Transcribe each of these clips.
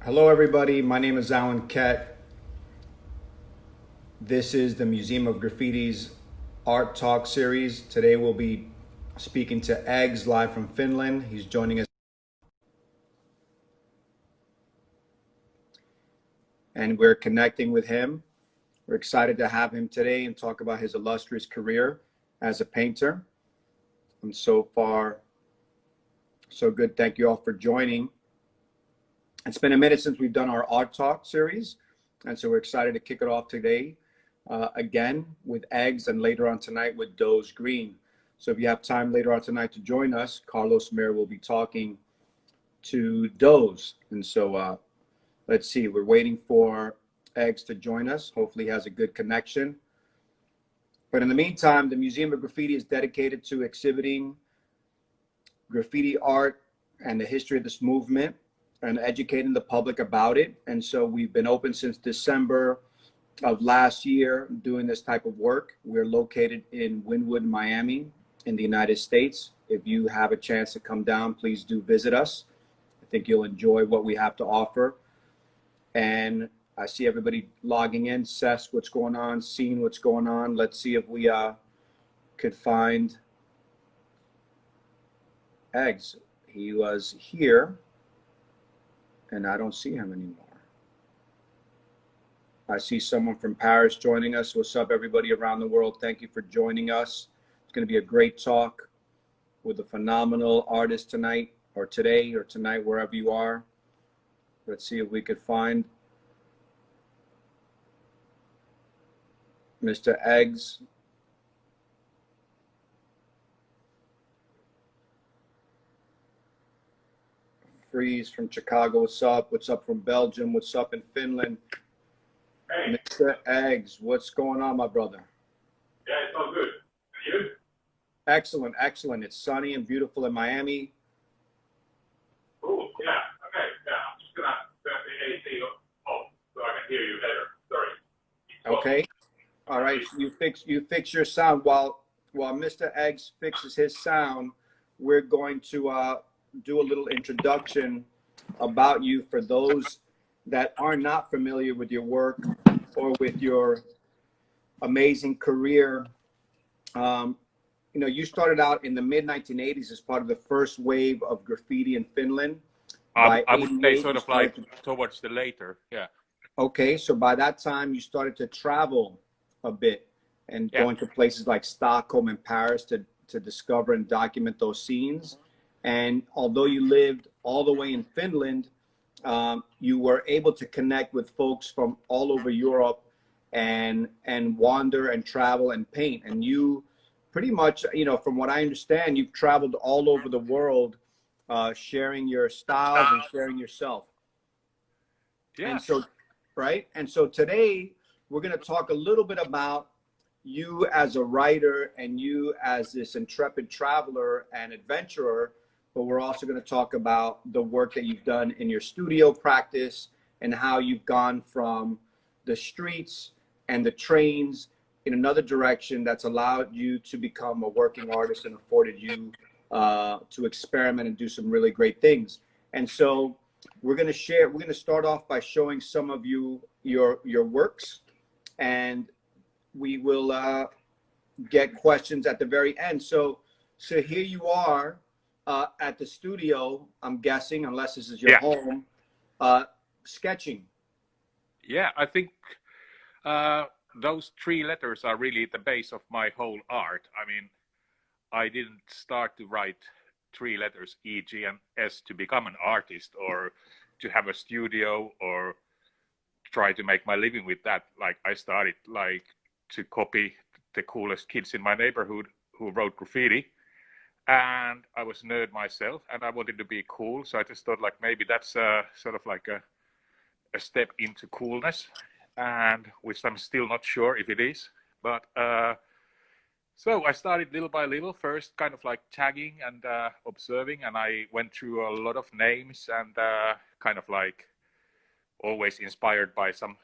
Hello, everybody. My name is Alan Kett. This is the Museum of Graffiti's Art Talk series. Today we'll be speaking to Eggs live from Finland. He's joining us, and we're connecting with him. We're excited to have him today and talk about his illustrious career as a painter. And so far, so good. Thank you all for joining. It's been a minute since we've done our Art Talk series, and so we're excited to kick it off today again with Eggs, and later on tonight with Doze Green. So if you have time later on tonight to join us, Carlos Mayer will be talking to Doze. And so let's see, we're waiting for Eggs to join us. Hopefully he has a good connection. But in the meantime, the Museum of Graffiti is dedicated to exhibiting graffiti art and the history of this movement and educating the public about it. And so we've been open since December of last year doing this type of work. We're located in Wynwood, Miami, in the United States. If you have a chance to come down, please do visit us. I think you'll enjoy what we have to offer. And I see everybody logging in. Sess, what's going on? Seeing what's going on. Let's see if we could find Eggs. He was here, and I don't see him anymore. I see someone from Paris joining us. What's up, everybody around the world? Thank you for joining us. It's going to be a great talk with a phenomenal artist tonight, or today, or tonight, wherever you are. Let's see if we could find Mr. Eggs. Freeze from Chicago, what's up? What's up from Belgium? What's up in Finland? Hey. Mr. Eggs, what's going on, my brother? Yeah, it's all good. And you? Excellent, excellent. It's sunny and beautiful in Miami. Cool. Yeah. Okay. Yeah. I'm just gonna turn the AC off so I can hear you better. Sorry. Okay. All right. You fix your sound while Mr. Eggs fixes his sound. We're going to do a little introduction about you for those that are not familiar with your work or with your amazing career. You know, you started out in the mid-1980s as part of the first wave of graffiti in Finland. I would say sort of like towards the later, yeah. Okay, so by that time you started to travel a bit and going to places like Stockholm and Paris to discover and document those scenes. And although you lived all the way in Finland, you were able to connect with folks from all over Europe and wander and travel and paint. And you pretty much, you know, from what I understand, you've traveled all over the world, sharing your styles and sharing yourself. Yeah. And so, right. And so today we're going to talk a little bit about you as a writer and you as this intrepid traveler and adventurer. But we're also going to talk about the work that you've done in your studio practice and how you've gone from the streets and the trains in another direction that's allowed you to become a working artist and afforded you to experiment and do some really great things. And so we're going to start off by showing some of your works, and we will get questions at the very end. So here you are. At the studio, I'm guessing, unless this is your home, sketching. Yeah, I think those three letters are really the base of my whole art. I mean, I didn't start to write three letters, E, G, and S, to become an artist or to have a studio or try to make my living with that. Like, I started like to copy the coolest kids in my neighborhood who wrote graffiti. And I was a nerd myself, and I wanted to be cool. So I just thought, like, maybe that's sort of like a step into coolness, and which I'm still not sure if it is. But so I started little by little, first kind of like tagging and observing, and I went through a lot of names and kind of like always inspired by some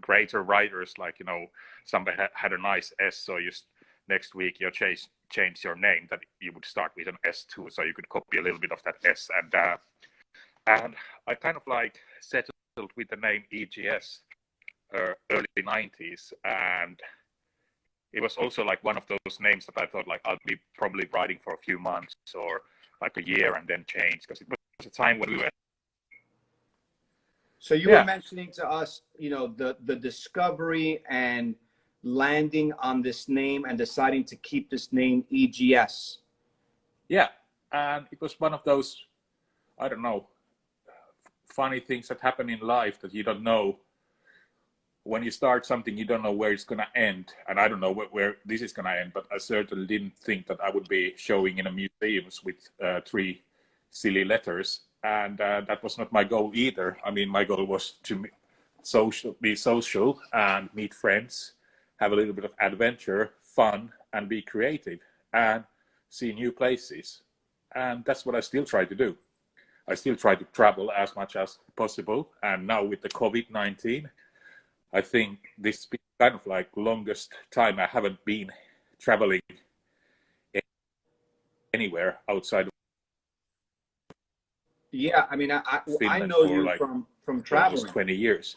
greater writers, like, you know, somebody had a nice S, so you next week you change your name, that you would start with an S2, so you could copy a little bit of that S. And I kind of like settled with the name EGS early 90s, and it was also like one of those names that I thought like I'll be probably writing for a few months or like a year and then change, because it was a time when we were. So you were mentioning to us, you know, the discovery and landing on this name and deciding to keep this name EGS. Yeah, and it was one of those, I don't know, funny things that happen in life that you don't know. When you start something, you don't know where it's going to end. And I don't know where this is going to end, but I certainly didn't think that I would be showing in a museums with 3 silly letters. And that was not my goal either. I mean, my goal was to be social and meet friends, have a little bit of adventure, fun, and be creative and see new places. And that's what I still try to do. I still try to travel as much as possible. And now with the COVID-19, I think this has been kind of like longest time I haven't been traveling anywhere outside of Yeah, I mean, I Finland know for you like from almost traveling. 20 years.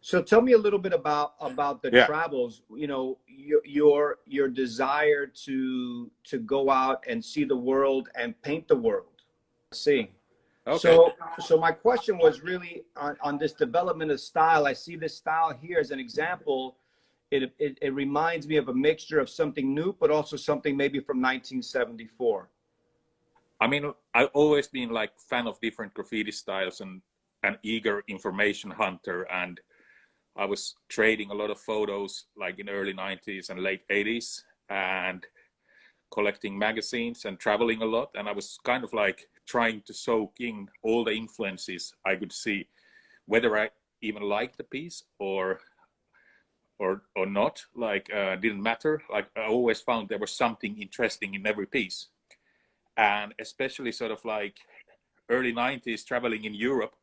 So tell me a little bit about the travels. You know, your desire to go out and see the world and paint the world. See. Okay. So my question was really on this development of style. I see this style here as an example. It reminds me of a mixture of something new, but also something maybe from 1974. I mean, I've always been like fan of different graffiti styles and an eager information hunter. And I was trading a lot of photos like in early 90s and late 80s and collecting magazines and traveling a lot. And I was kind of like trying to soak in all the influences I could see, whether I even liked the piece or not, like didn't matter. Like I always found there was something interesting in every piece. And especially sort of like early 90s traveling in Europe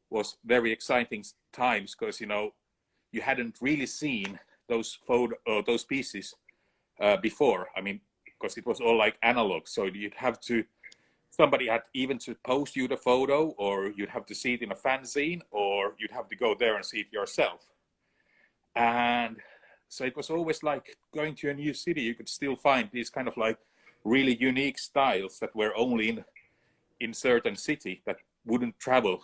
was very exciting times, because, you know, you hadn't really seen those those pieces before. I mean, because it was all like analog. So you'd have to, somebody had even to post you the photo, or you'd have to see it in a fanzine, or you'd have to go there and see it yourself. And so it was always like going to a new city, you could still find these kind of like really unique styles that were only in certain city that wouldn't travel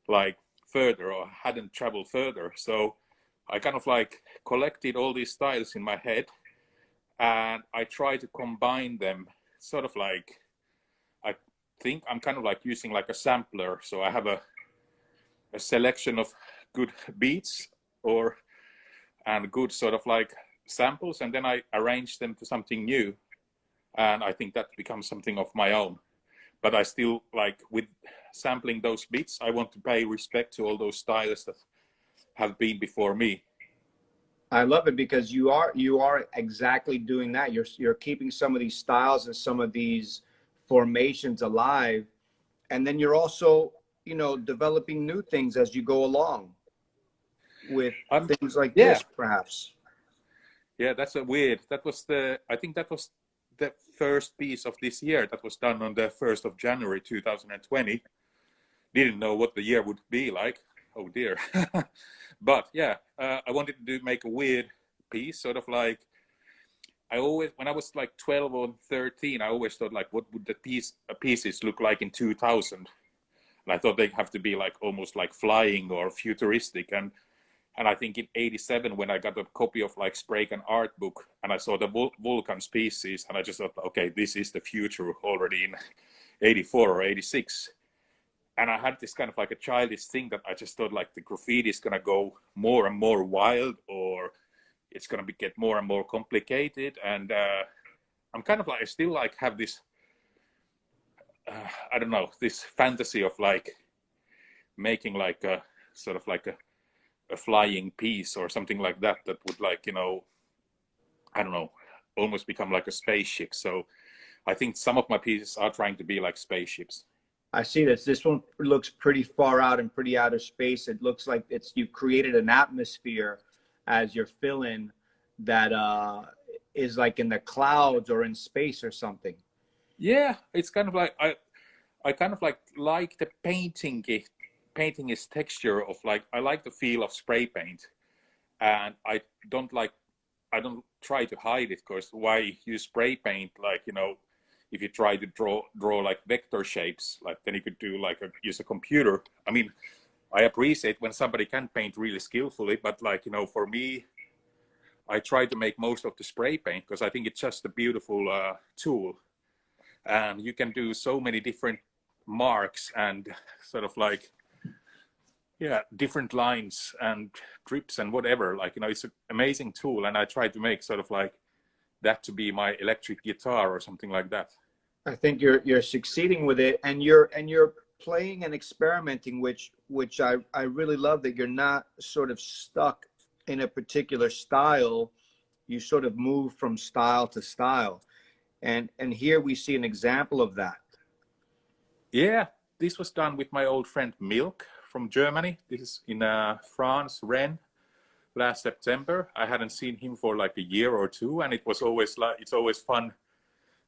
like further or hadn't traveled further. So I kind of like collected all these styles in my head, and I try to combine them sort of like, I think I'm kind of like using like a sampler. So I have a selection of good beats and good sort of like samples, and then I arrange them to something new. And I think that becomes something of my own. But I still like, with sampling those beats, I want to pay respect to all those stylists that have been before me. I love it, because you are exactly doing that. You're keeping some of these styles and some of these formations alive, and then you're also, you know, developing new things as you go along with things like this, perhaps. Yeah, that's a weird. I think that was the first piece of this year that was done on the 1st of January 2020. Didn't know what the year would be like. Oh dear. But yeah, I wanted to make a weird piece, sort of like, when I was like 12 or 13, I always thought like, what would the pieces look like in 2000? And I thought they'd have to be like almost like flying or futuristic. And I think in 87, when I got a copy of like Spraycan art book, and I saw the Vulcan's pieces, and I just thought, okay, this is the future already in 84 or 86. And I had this kind of like a childish thing that I just thought like the graffiti is going to go more and more wild, or it's going to get more and more complicated. And I'm kind of like, I still like have this, I don't know, this fantasy of like making like a sort of like a flying piece or something like that would like, you know, I don't know, almost become like a spaceship. So I think some of my pieces are trying to be like spaceships. I see this. This one looks pretty far out and pretty outer space. It looks like you've created an atmosphere as you're filling that is like in the clouds or in space or something. Yeah, it's kind of like, I kind of like the painting is texture of like, I like the feel of spray paint, and I don't try to hide it, because why use spray paint, like, you know, if you try to draw like vector shapes, like then you could do like use a computer. I mean, I appreciate when somebody can paint really skillfully, but like, you know, for me, I try to make most of the spray paint because I think it's just a beautiful tool, and you can do so many different marks and sort of like, yeah, different lines and drips and whatever. Like, you know, it's an amazing tool, and I try to make sort of like that to be my electric guitar or something like that. I think you're succeeding with it, and you're playing and experimenting, which I really love, that you're not sort of stuck in a particular style. You sort of move from style to style, and here we see an example of that. Yeah, this was done with my old friend Milk from Germany. This is in France, Rennes, last September. I hadn't seen him for like a year or two, and it was always like, it's always fun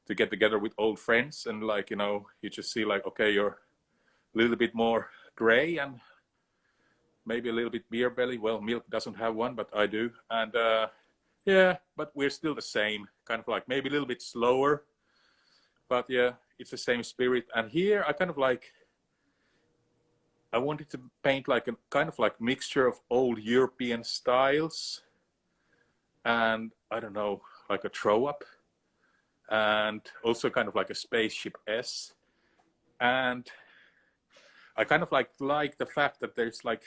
to get together with old friends, and like, you know, you just see like, okay, you're a little bit more gray and maybe a little bit beer belly. Well, Milk doesn't have one, but I do. And yeah, but we're still the same, kind of like maybe a little bit slower, but yeah, it's the same spirit. And here I kind of like, I wanted to paint like a kind of like mixture of old European styles and, I don't know, like a throw up, and also kind of like a spaceship S. And I kind of like the fact that there's like,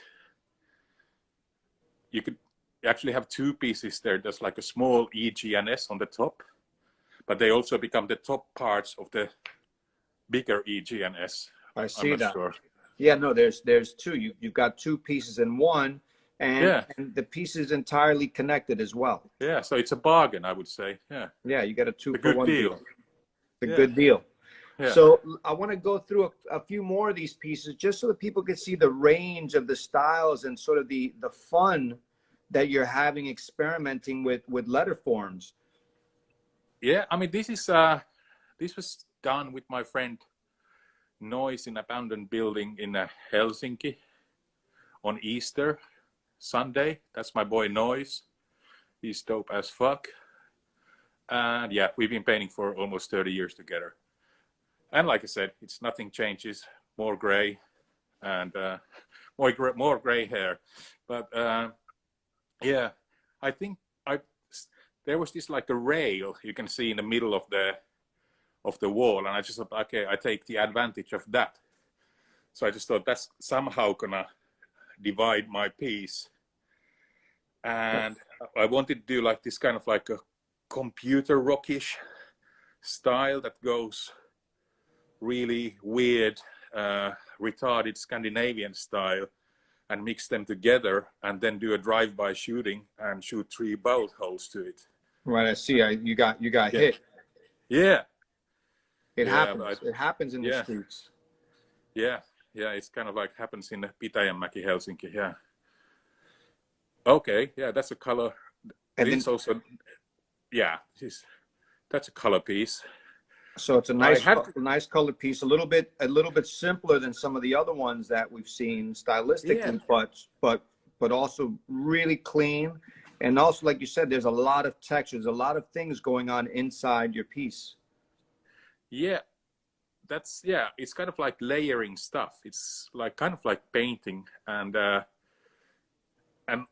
you could actually have two pieces there. There's like a small EG and S on the top, but they also become the top parts of the bigger EG and S. I see that. Sure. Yeah, no, there's two. You've got two pieces in one, and, yeah, and the piece is entirely connected as well. Yeah, so it's a bargain, I would say. Yeah. Yeah, you got a two A for good one deal. A Yeah. good deal. Yeah. So I want to go through a few more of these pieces just so that people can see the range of the styles and sort of the fun that you're having experimenting with letter forms. Yeah, I mean, this was done with my friend Noise in abandoned building in Helsinki on Easter Sunday. That's my boy Noise. He's dope as fuck. And yeah, we've been painting for almost 30 years together. And like I said, it's nothing changes, more gray and more gray hair. But yeah, I think there was this like a rail you can see in the middle of the wall, and I just thought, okay, I take the advantage of that. So I just thought that's somehow gonna divide my piece. And I wanted to do like this kind of like a computer rockish style that goes really weird, retarded Scandinavian style, and mix them together, and then do a drive-by shooting and shoot 3 bullet holes to it. Right, I see. You got hit. Yeah. It happens. It happens in the streets. Yeah, it's kind of like happens in Pitäjänmäki, Helsinki. Yeah. Okay, yeah, that's a color. And this then, also, yeah, that's a color piece. So it's a nice color piece. A little bit simpler than some of the other ones that we've seen stylistically, but also really clean. And also, like you said, there's a lot of textures, a lot of things going on inside your piece. Yeah, it's kind of like layering stuff. It's like kind of like painting, and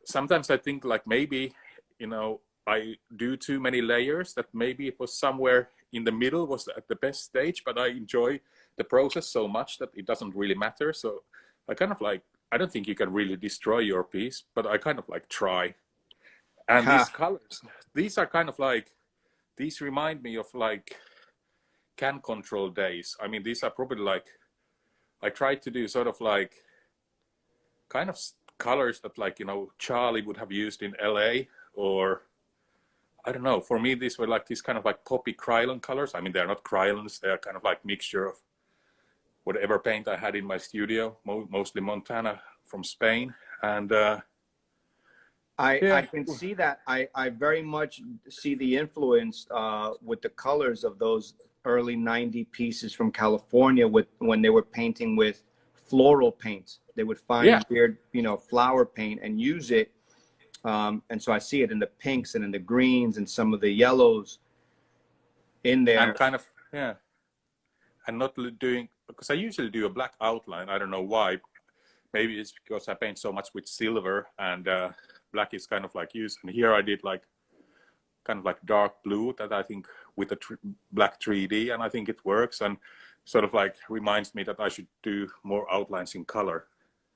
sometimes I think like maybe, you know, I do too many layers, that maybe it was somewhere in the middle was at the best stage, but I enjoy the process so much that it doesn't really matter. So I kind of like, I don't think you can really destroy your piece, but I kind of like try. And these colors, these are kind of like, these remind me of like can control days. I mean, these are probably like, I tried to do sort of like kind of colors that like, you know, Charlie would have used in LA, or I don't know. For me, these were like these kind of like poppy Krylon colors. I mean, they're not Krylons. They're kind of like mixture of whatever paint I had in my studio, mostly Montana from Spain. And I can see that. I very much see the influence with the colors of those early 90 pieces from California with when they were painting with floral paints. They would Yeah, find weird, you know, flower paint and use it. And so I see it in the pinks and in the greens and some of the yellows in and there. kind of, yeah, and not doing, because I usually do a black outline. I don't know why. Maybe it's because I paint so much with silver, and black is kind of like used. And here I did like kind of like dark blue that I think with a black 3D, and I think it works, and sort of like reminds me that I should do more outlines in color.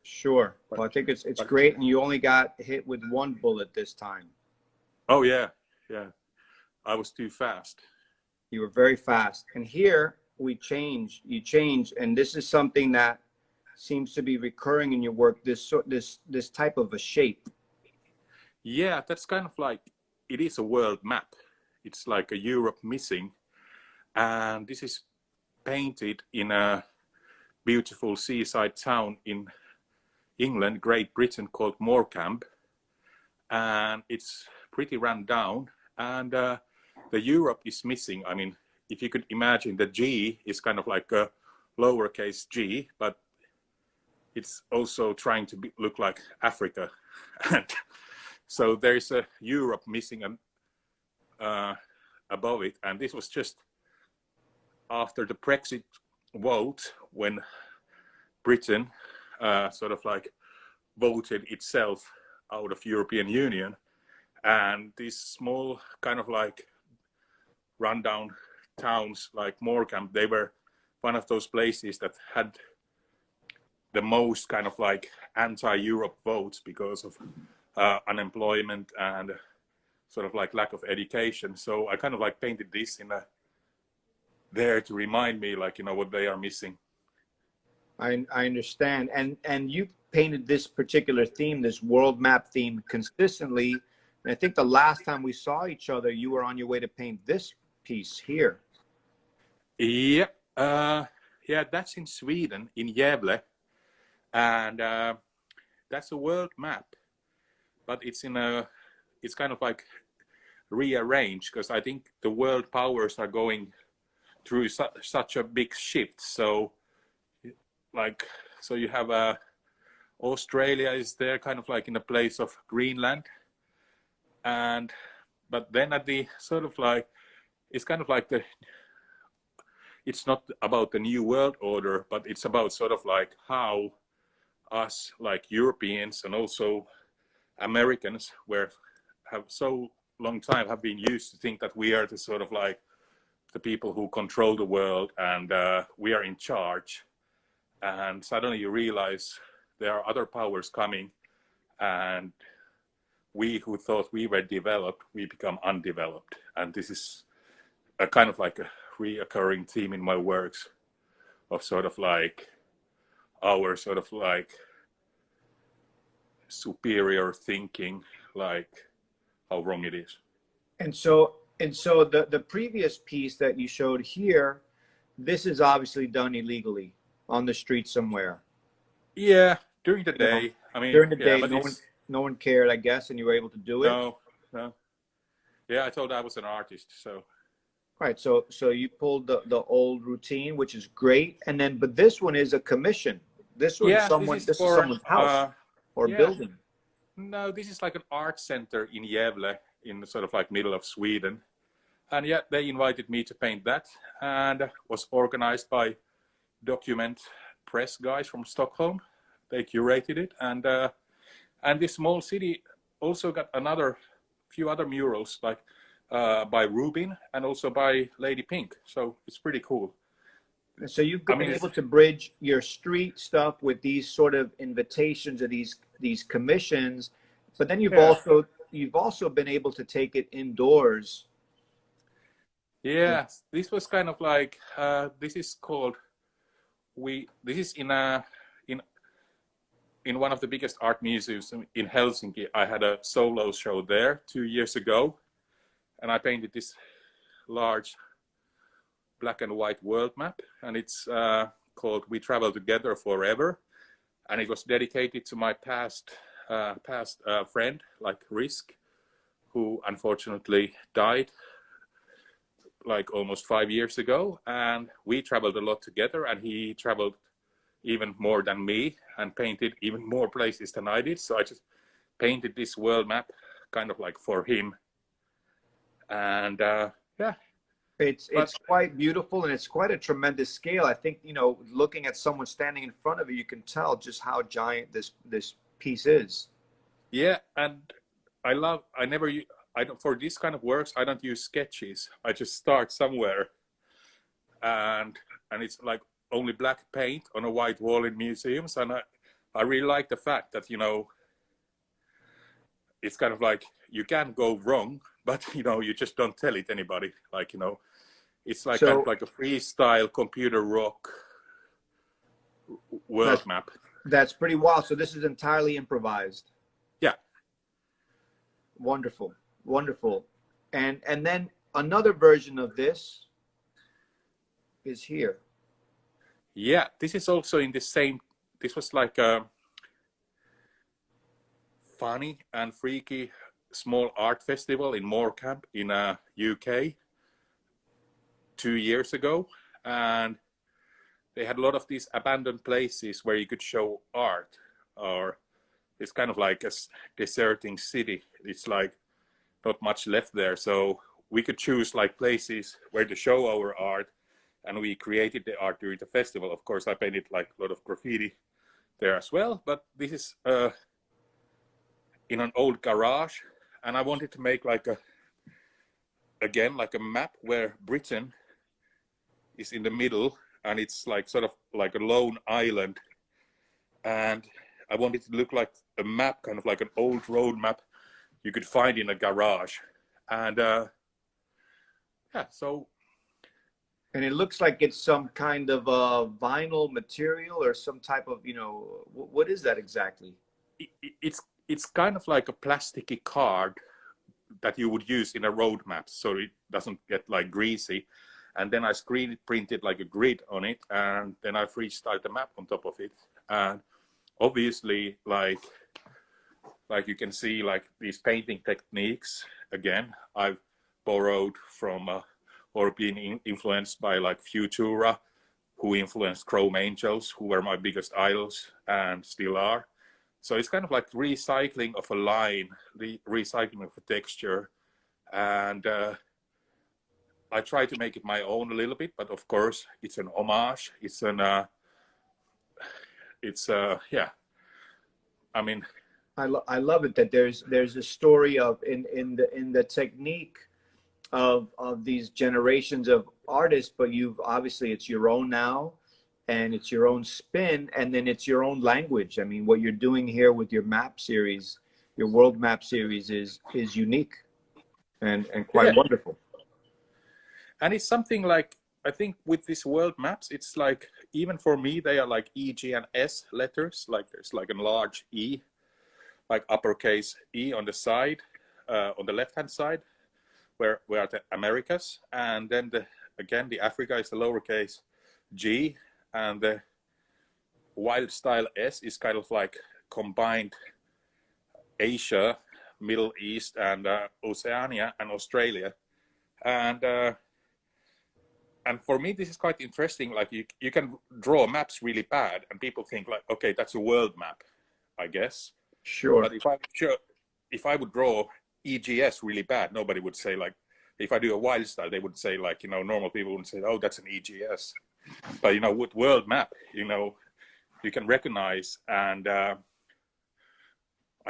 Sure. Well, I think it's great. And you only got hit with one bullet this time. Oh yeah, yeah. I was too fast. You were very fast. And here you change. And this is something that seems to be recurring in your work, this type of a shape. Yeah, that's kind of like, it is a world map. It's like a Europe missing. And this is painted in a beautiful seaside town in England, Great Britain, called Morecambe. And it's pretty run down. And the Europe is missing. I mean, if you could imagine, the G is kind of like a lowercase g, but it's also trying to look like Africa. And so there's a Europe missing above it. And this was just after the Brexit vote, when Britain sort of like voted itself out of European Union. And these small kind of like rundown towns like Morecambe, they were one of those places that had the most kind of like anti-Europe votes because of unemployment and sort of like lack of education. So I kind of like painted this in there to remind me, like, you know, what they are missing. I understand. And you painted this particular theme, this world map theme, consistently. And I think the last time we saw each other, you were on your way to paint this piece here. Yeah, yeah, that's in Sweden, in Gävle. And that's a world map, but it's kind of like rearranged, because I think the world powers are going through such a big shift. So like, so you have Australia is there kind of like in the place of Greenland. And, but then at the sort of like, it's kind of like it's not about the new world order, but it's about sort of like how us like Europeans and also Americans have so long time have been used to think that we are the sort of like the people who control the world, and we are in charge. And suddenly you realize there are other powers coming, and we who thought we were developed, we become undeveloped. And this is a kind of like a reoccurring theme in my works, of sort of like our sort of like superior thinking, like how wrong it is. And so the previous piece that you showed here, this is obviously done illegally on the street somewhere. Yeah, during the day. You know, I mean, during the yeah, day, but no one cared, I guess, and you were able to do it. No. Yeah, I told I was an artist, so. Right. So you pulled the old routine, which is great, and then but this one is a commission. This one, Yeah, this is someone's house or yeah. building. No, this is like an art center in Gävle, in the sort of like middle of Sweden. And yeah, they invited me to paint that, and was organized by Document Press guys from Stockholm. They curated it, and this small city also got few other murals, like by Rubin and also by Lady Pink. So it's pretty cool. And so you've been able to bridge your street stuff with these sort of invitations or these commissions, but then you've also been able to take it indoors. Yeah, this was kind of like this is called this is in one of the biggest art museums in Helsinki. I had a solo show there 2 years ago, and I painted this large black and white world map, and it's called We Travel Together Forever, and it was dedicated to my past friend, like Risk, who unfortunately died like almost 5 years ago, and we traveled a lot together, and he traveled even more than me and painted even more places than I did. So I just painted this world map kind of like for him. And yeah. It's quite beautiful, and it's quite a tremendous scale. I think, you know, looking at someone standing in front of you, you can tell just how giant this piece is. Yeah, and I don't, for this kind of works, I don't use sketches. I just start somewhere, and it's like only black paint on a white wall in museums, and I really like the fact that, you know, it's kind of like you can't go wrong, but you know, you just don't tell it anybody. Like, you know, it's like kind of like a freestyle computer rock world map. That's pretty wild. So this is entirely improvised. Yeah. Wonderful, wonderful. And then another version of this is here. Yeah, this is also in the same. This was like a funny and freaky small art festival in Morecambe in UK 2 years ago, and they had a lot of these abandoned places where you could show art, or it's kind of like a deserting city. It's like not much left there, so we could choose like places where to show our art, and we created the art during the festival. Of course, I painted like a lot of graffiti there as well, but this is in an old garage, and I wanted to make like a map where Britain is in the middle, and it's like sort of like a lone island, and I wanted to look like a map, kind of like an old road map you could find in a garage. And yeah, so. And it looks like it's some kind of vinyl material or some type of, you know, what is that exactly? It's kind of like a plasticky card that you would use in a road map, so it doesn't get like greasy. And then I screen printed like a grid on it, and then I freestyled the map on top of it. And obviously, like you can see, like these painting techniques, again, I've borrowed from or been influenced by like Futura, who influenced Chrome Angels, who were my biggest idols and still are. So it's kind of like recycling of a line, the recycling of a texture. And I try to make it my own a little bit, but of course it's an homage. It's yeah. I mean, I love it that there's a story of in the technique of these generations of artists, but you've obviously, it's your own now, and it's your own spin, and then it's your own language. I mean, what you're doing here with your map series, your world map series, is unique and quite wonderful. And it's something like, I think with these world maps, it's like, even for me, they are like E, G, and S letters. Like there's like a large E, like uppercase E on the side, on the left-hand side, where are the Americas. And then again, the Africa is the lowercase G, and the wild style S is kind of like combined Asia, Middle East, and Oceania and Australia. And for me, this is quite interesting. Like you can draw maps really bad, and people think like, okay, that's a world map, I guess. Sure. But if I would draw EGS really bad, nobody would say like, if I do a wild style, they would say like, you know, normal people would say, oh, that's an EGS. But, you know, with world map, you know, you can recognize. And I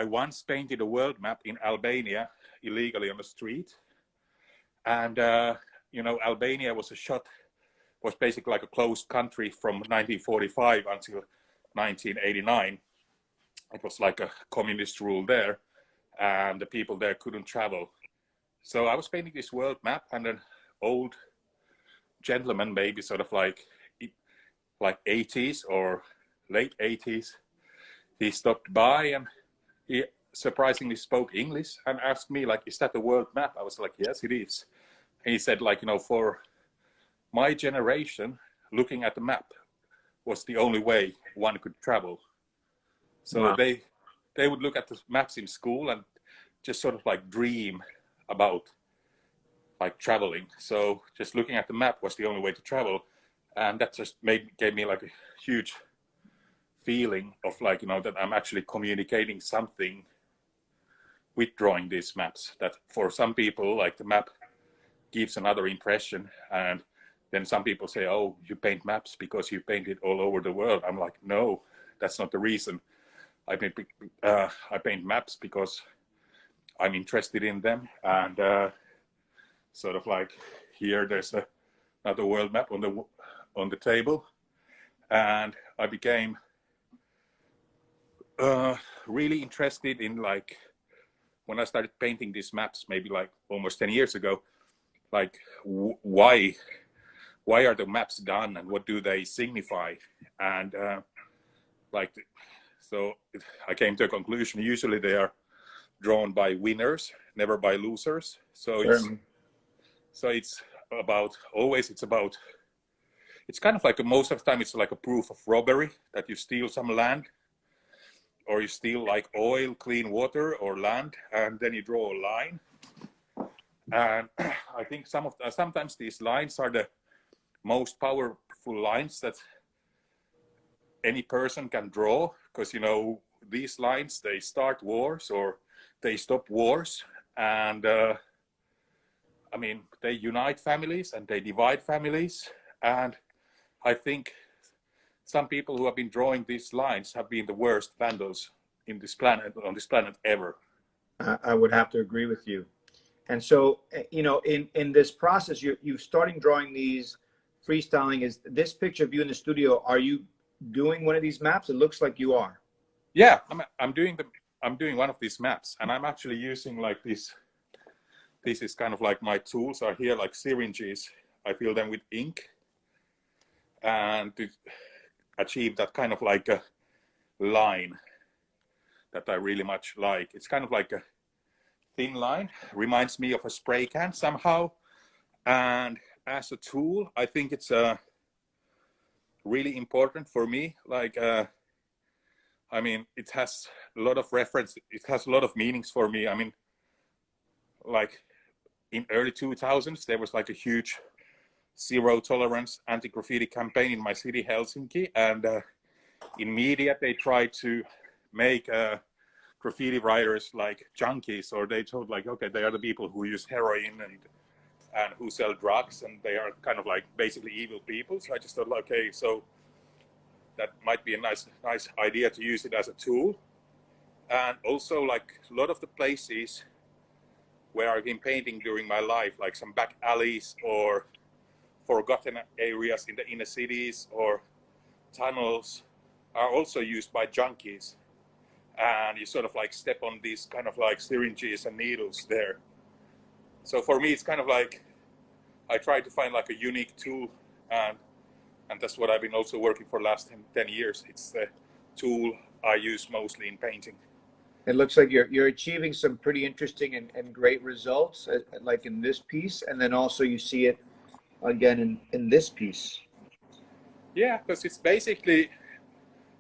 once painted a world map in Albania illegally on the street. And, you know, Albania was basically like a closed country from 1945 until 1989. It was like a communist rule there, and the people there couldn't travel. So I was painting this world map, and an old gentleman, maybe sort of like 80s or late 80s, he stopped by, and he surprisingly spoke English and asked me like, is that the world map? I was like, yes, it is. And he said like, you know, for my generation, looking at the map was the only way one could travel. So wow. They would look at the maps in school and just sort of like dream about like traveling. So just looking at the map was the only way to travel, and that just gave me like a huge feeling of like, you know, that I'm actually communicating something with drawing these maps. That for some people, like the map gives another impression, and then some people say, oh, you paint maps because you paint it all over the world. I'm like, no, that's not the reason. I paint maps because I'm interested in them, and sort of like here there's another world map on the table, and I became really interested in, like, when I started painting these maps, maybe like almost 10 years ago, like why are the maps done and what do they signify? And so I came to a conclusion. Usually they are drawn by winners, never by losers. So it's about it's kind of like most of the time it's like a proof of robbery, that you steal some land, or you steal like oil, clean water, or land, and then you draw a line. And I think sometimes these lines are the most powerful lines that any person can draw, because, you know, these lines, they start wars or they stop wars, and I mean, they unite families and they divide families. And I think some people who have been drawing these lines have been the worst vandals on this planet ever. I would have to agree with you. And so, you know, in this process, you're starting drawing these, freestyling. Is this picture of you in the studio, are you doing one of these maps? It looks like you are. Yeah, I'm doing one of these maps, and I'm actually using like this is kind of like my tools are here, like syringes. I fill them with ink, and to achieve that kind of like a line that I really much like. It's kind of like a thin line, reminds me of a spray can somehow. And as a tool, I think it's really important for me. Like, I mean, it has a lot of reference. It has a lot of meanings for me. I mean, like in early 2000s, there was like a huge zero tolerance anti-graffiti campaign in my city, Helsinki. And in media, they tried to make graffiti writers like junkies, or they told like, okay, they are the people who use heroin and who sell drugs, and they are kind of like basically evil people. So I just thought, okay, so that might be a nice idea to use it as a tool. And also, like, a lot of the places where I've been painting during my life, like some back alleys or forgotten areas in the inner cities or tunnels, are also used by junkies. And you sort of like step on these kind of like syringes and needles there. So for me, it's kind of like I try to find like a unique tool, and that's what I've been also working for the last 10 years. It's the tool I use mostly in painting. It looks like you're achieving some pretty interesting and great results, like in this piece, and then also you see it again in this piece. Yeah, because it's basically,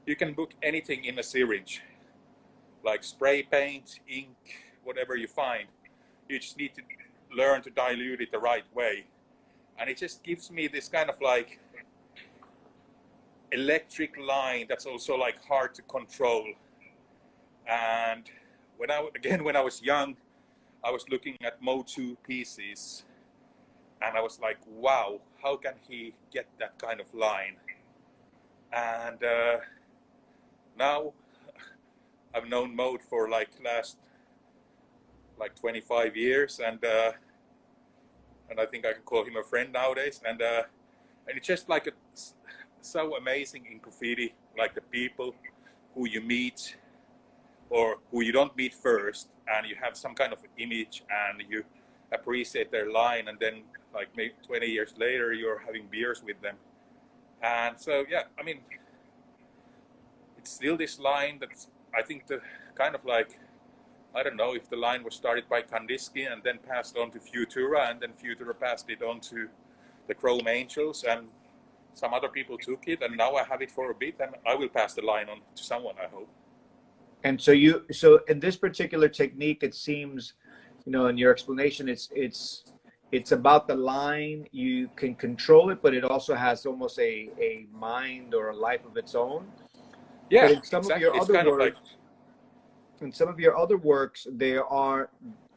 you can book anything in a syringe, like spray paint, ink, whatever you find. You just need to learn to dilute it the right way. And it just gives me this kind of like electric line that's also like hard to control. And when I was young, I was looking at Motu pieces, and I was like, wow, how can he get that kind of line? And now I've known Mode for like last like 25 years, and I think I can call him a friend nowadays. And it's just like so amazing in graffiti, like the people who you meet or who you don't meet first, and you have some kind of image and you appreciate their line, and then like maybe 20 years later you're having beers with them. And so yeah, I mean, it's still this line that's, I think, the kind of like, I don't know if the line was started by Kandinsky and then passed on to Futura, and then Futura passed it on to the Chrome Angels, and some other people took it, and now I have it for a bit, and I will pass the line on to someone, I hope. And so in this particular technique, it seems, you know, in your explanation, it's it's about the line. You can control it, but it also has almost a mind or a life of its own. Yeah, But in some of exactly. your It's other kind of like, works, in some of your other works, there are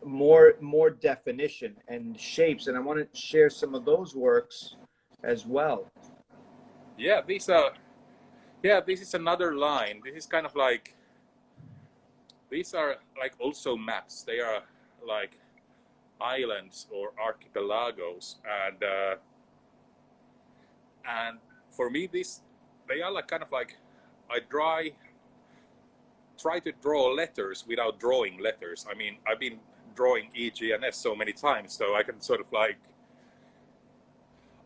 more definition and shapes, and I want to share some of those works as well. yeah, these are, yeah, this is another line. This is kind of like, these are like also maps. They are like islands or archipelagos, and for me, this, they are like kind of like, I try to draw letters without drawing letters. I mean, I've been drawing EGNS so many times, so I can sort of like,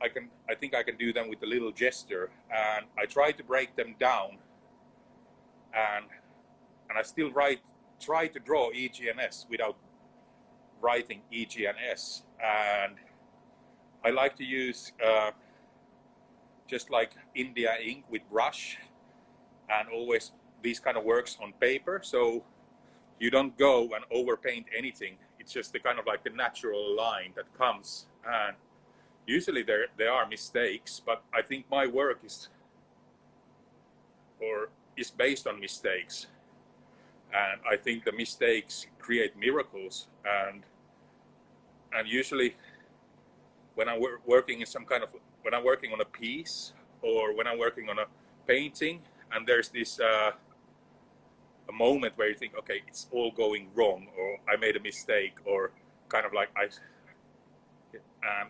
I think I can do them with a little gesture, and I try to break them down, and I still try to draw EGNS without writing EGNS, and I like to use just like India ink with brush, and always these kind of works on paper, so you don't go and overpaint anything. It's just the kind of like the natural line that comes, and usually there are mistakes, but I think my work is based on mistakes, and I think the mistakes create miracles, and usually when I'm working in some kind of, when I'm working on a piece or when I'm working on a painting, and there's this a moment where you think, okay, it's all going wrong, or I made a mistake, or kind of like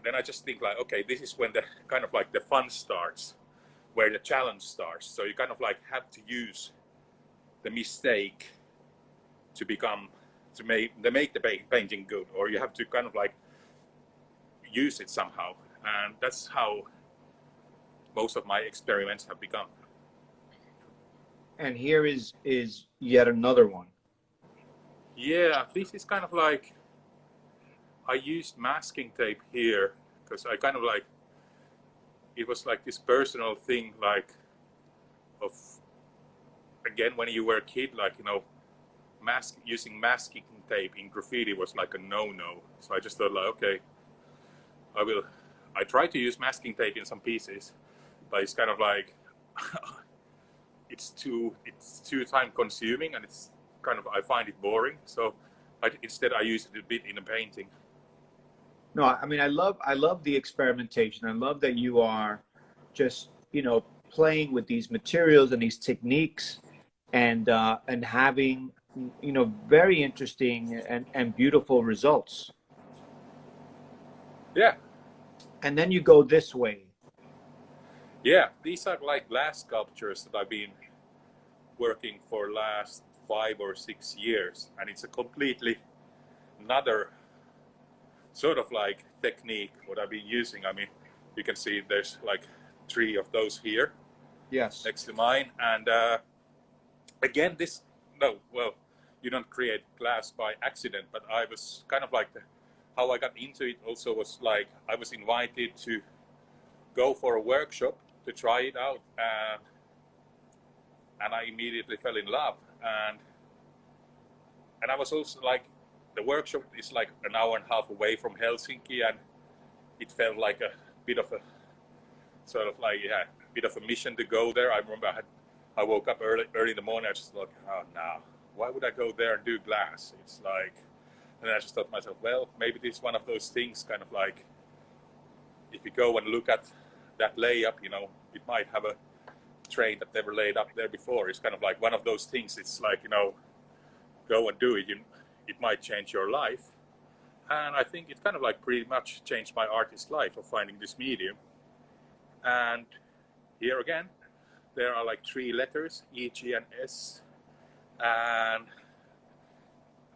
then I just think like, okay, this is when the kind of like the fun starts, where the challenge starts. So you kind of like have to use the mistake to make the painting good, or you have to kind of like use it somehow, and that's how most of my experiments have become. And here is yet another one. Yeah, this is kind of like, I used masking tape here because I kind of like, it was like this personal thing, like of, again, when you were a kid, like, you know, using masking tape in graffiti was like a no-no. So I just thought like, okay, I tried to use masking tape in some pieces, but it's kind of like, it's too time consuming, and it's kind of, I find it boring. So instead I use it a bit in a painting. No, I mean, I love the experimentation. I love that you are just, you know, playing with these materials and these techniques, and having, you know, very interesting and beautiful results. Yeah, And then you go this way. yeah. These are like glass sculptures that I've been working for last 5 or 6 years, and it's a completely another sort of like technique what I've been using. I mean, you can see there's like 3 of those here. Yes. Next to mine, and again, this, no, well, you don't create glass by accident, but I was kind of like, how I got into it also was like, I was invited to go for a workshop to try it out, and I immediately fell in love, and I was also like, the workshop is like an hour and a half away from Helsinki, and it felt like a bit of a sort of like, yeah, a bit of a mission to go there. I remember I woke up early in the morning. I just thought, oh no, why would I go there and do glass? It's like, and then I just thought to myself, well, maybe this is one of those things, kind of like, if you go and look at that layup, you know, it might have a train that never laid up there before. It's kind of like one of those things. It's like, you know, go and do it. It might change your life. And I think it kind of like pretty much changed my artist life of finding this medium. And here again, there are like 3 letters, E, G, and S. And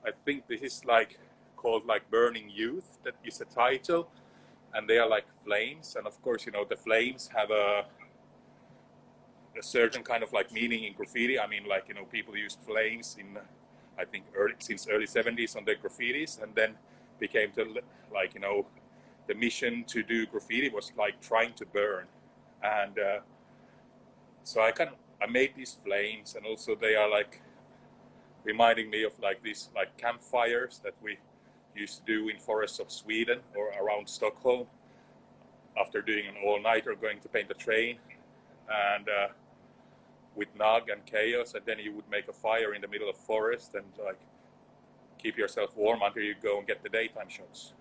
I think this is like called like Burning Youth. That is the title. And they are like flames. And of course, you know, the flames have a certain kind of like meaning in graffiti. I mean, like, you know, people used flames in, I think, since early 70s on their graffitis, and then became to, like, you know, the mission to do graffiti was like trying to burn. And so I made these flames, and also they are like reminding me of like these like campfires that we used to do in forests of Sweden or around Stockholm after doing an all-nighter going to paint a train, and with Nug and Chaos, and then you would make a fire in the middle of forest and like keep yourself warm until you go and get the daytime shots.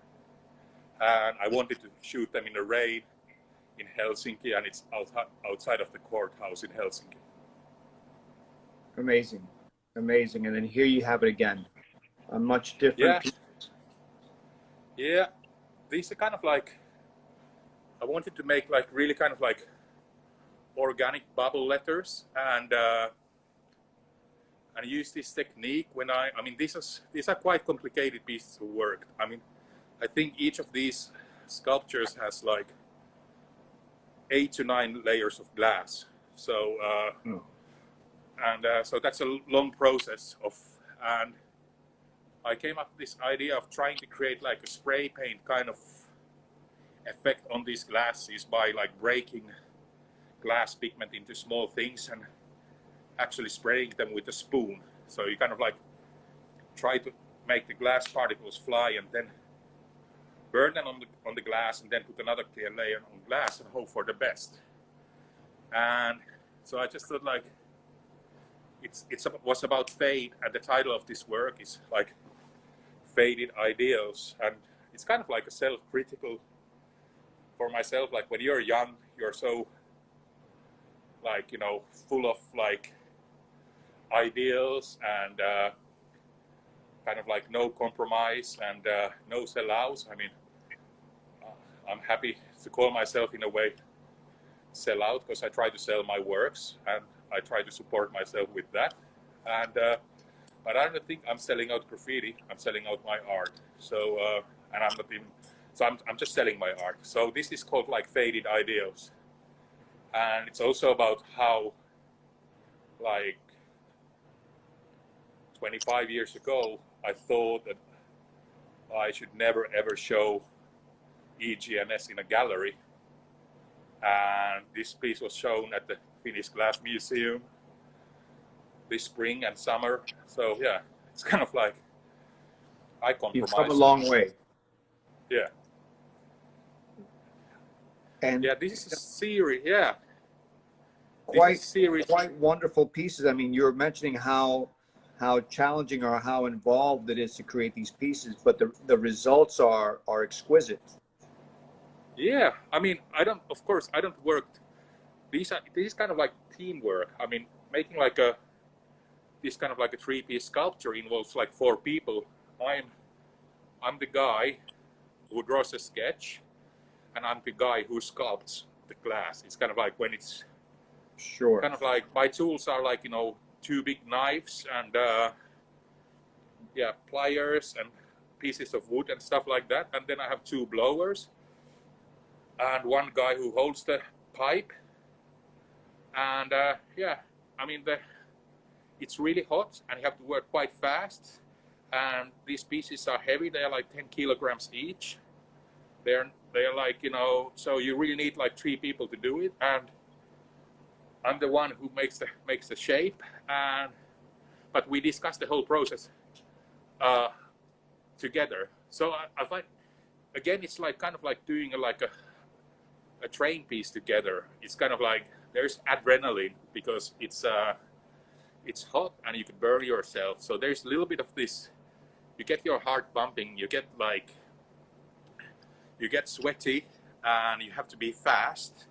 And I wanted to shoot them in the rain in Helsinki, and it's outside of the courthouse in Helsinki. Amazing, amazing. And then here you have it again, a much different. Yeah. piece. Yeah, these are kind of like, I wanted to make like really kind of like organic bubble letters, and use this technique when I mean these are quite complicated pieces of work. I mean, I think each of these sculptures has like 8 to 9 layers of glass. So so that's a long process of, and I came up with this idea of trying to create like a spray paint kind of effect on these glasses by like breaking glass pigment into small things and actually spraying them with a spoon. So you kind of like try to make the glass particles fly and then burn them on the glass, and then put another clear layer on glass and hope for the best. And so I just thought like it was about fade, and the title of this work is like Faded Ideals, and it's kind of like a self-critical for myself. Like when you're young, you're so like, you know, full of like ideals and kind of like no compromise and no sellouts. I mean, I'm happy to call myself in a way sellout, because I try to sell my works and I try to support myself with that. And but I don't think I'm selling out graffiti. I'm selling out my art. So and I'm not even. So I'm just selling my art. So this is called like Faded Ideals, and it's also about how like 25 years ago I thought that I should never ever show EGS in a gallery, and this piece was shown at the Finnish Glass Museum this spring and summer. So yeah, it's kind of like I compromise. You've come a long way. Yeah. And yeah, this is a series. Yeah, quite wonderful pieces. I mean, you're mentioning how challenging or how involved it is to create these pieces, but the results are exquisite. Yeah, I mean, of course I don't work. This is kind of like teamwork. I mean, making like this kind of like a 3-piece sculpture involves like 4 people. I'm the guy who draws a sketch, and I'm the guy who sculpts the glass. It's kind of like when it's sure. Kind of like my tools are like, you know, 2 big knives and pliers and pieces of wood and stuff like that. And then I have 2 blowers and 1 guy who holds the pipe. And I mean, it's really hot and you have to work quite fast. And these pieces are heavy. They are like 10 kilograms each. They're like, you know, so you really need like 3 people to do it. And I'm the one who makes the shape. But we discuss the whole process together. So I find, again, it's like kind of like doing a train piece together. It's kind of like there's adrenaline because it's hot and you can burn yourself. So there's a little bit of this. You get your heart pumping. You get sweaty, and you have to be fast,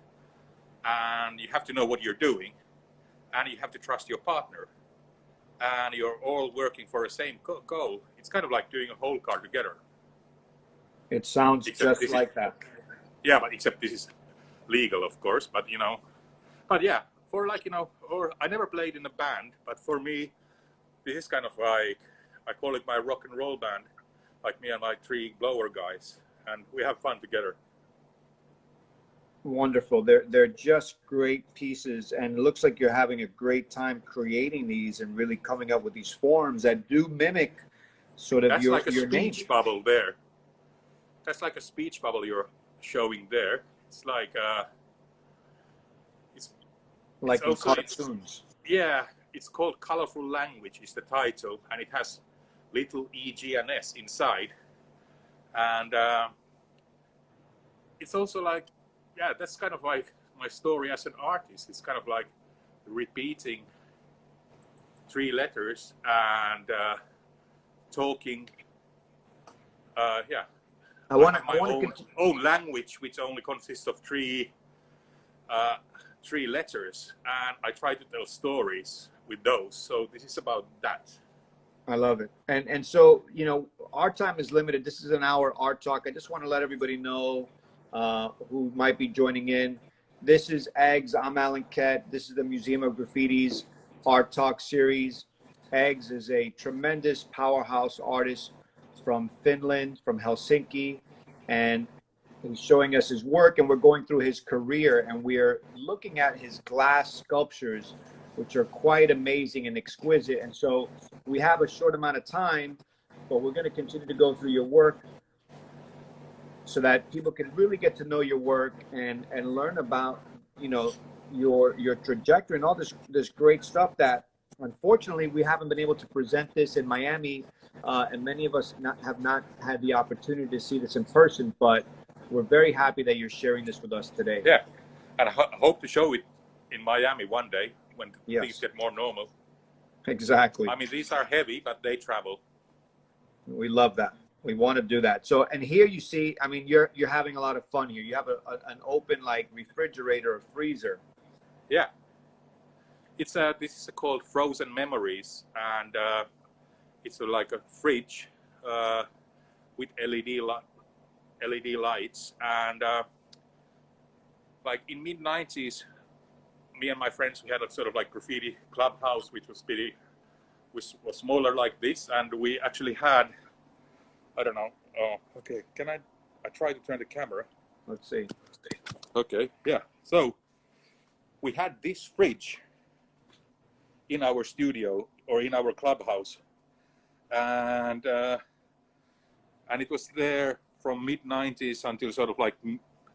and you have to know what you're doing, and you have to trust your partner, and you're all working for the same goal. It's kind of like doing a whole car together. It sounds just like that. Yeah, but except this is legal, of course. But you know, but yeah, for like, you know, or I never played in a band, but for me, this is kind of like, I call it my rock and roll band, like me and my 3 blower guys, and we have fun together. Wonderful. They're just great pieces, and it looks like you're having a great time creating these and really coming up with these forms that do mimic sort of your That's like a speech nature. bubble there. That's like a speech bubble you're showing there. It's like Like in cartoons. Yeah, it's called Colorful Language is the title, and it has little EGS inside. And it's also like, yeah, that's kind of like my story as an artist. It's kind of like repeating 3 letters and talking, yeah. I want have my to own language, which only consists of 3 letters, and I try to tell stories with those. So this is about that. I love it. And so, you know, our time is limited. This is an hour art talk. I just want to let everybody know who might be joining in. This is Eggs. I'm Alan Kett. This is the Museum of Graffiti's Art Talk series. Eggs is a tremendous powerhouse artist from Finland, from Helsinki, and he's showing us his work, and we're going through his career, and we're looking at his glass sculptures, which are quite amazing and exquisite. And so we have a short amount of time, but we're going to continue to go through your work so that people can really get to know your work and learn about, you know, your trajectory and all this great stuff that unfortunately we haven't been able to present this in Miami, and many of us have not had the opportunity to see this in person, but we're very happy that you're sharing this with us today. Yeah, and I hope to show it in Miami one day when Yes. things get more normal. Exactly. I mean, these are heavy, but they travel. We love that. We want to do that. So, and here you see, I mean, you're having a lot of fun here. You have an open like refrigerator or freezer. Yeah, it's this is called Frozen Memories, and it's like a fridge with LED lights, and like in mid-90s, me and my friends, we had a sort of like graffiti clubhouse, which was was smaller like this, and we actually had, I don't know. Oh, okay. Can I try to turn the camera? Let's see. Okay. Yeah. So we had this fridge in our studio or in our clubhouse, and it was there from mid-90s until sort of like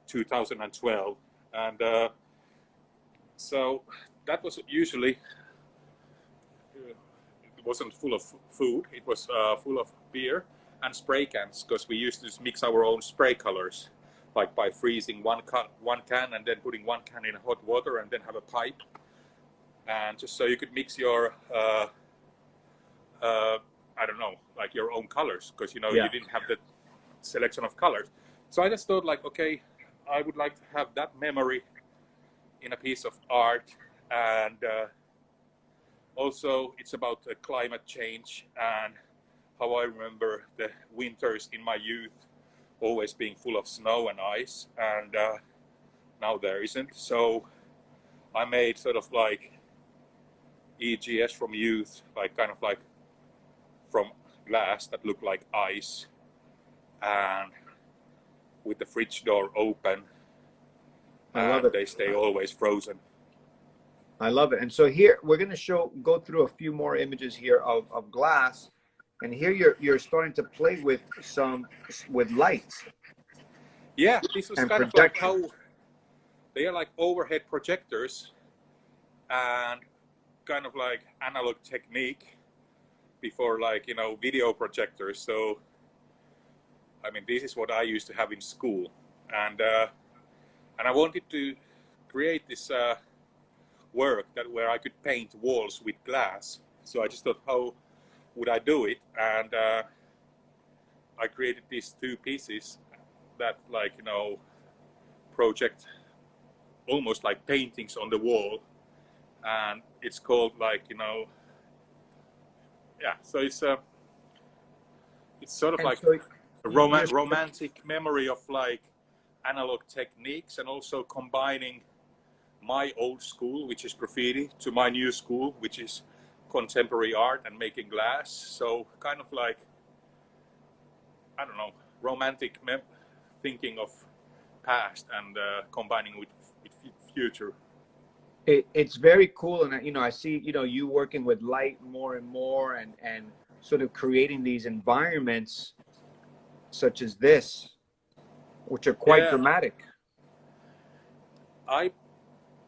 2012, and so that was usually, it wasn't full of food, it was full of beer and spray cans, because we used to mix our own spray colors, like by freezing one can and then putting one can in hot water and then have a pipe, and just so you could mix your I don't know, like your own colors, because, you know, Yeah. you didn't have the selection of colors. So I just thought like, okay, I would like to have that memory in a piece of art, and also it's about climate change and how I remember the winters in my youth always being full of snow and ice, and now there isn't. So I made sort of like EGS from youth, like kind of like from glass that looked like ice, and with the fridge door open, I love and it. they stay always frozen. I love it. And so here we're going to go through a few more images here of glass, and here you're starting to play with lights. Yeah, this was And kind of like projection. how they are like overhead projectors and kind of like analog technique before, like, you know, video projectors. So I mean, this is what I used to have in school, and I wanted to create this work where I could paint walls with glass. So I just thought, how would I do it? And I created these 2 pieces that, like, you know, project almost like paintings on the wall, and it's called, like, you know, yeah. So it's sort of And like so a romantic memory of like analog techniques, and also combining my old school, which is graffiti, to my new school, which is contemporary art and making glass. So kind of like, I don't know, romantic thinking of past and combining with future. it's very cool, and you know, I see, you know, you working with light more and more, and sort of creating these environments such as this, which are quite dramatic.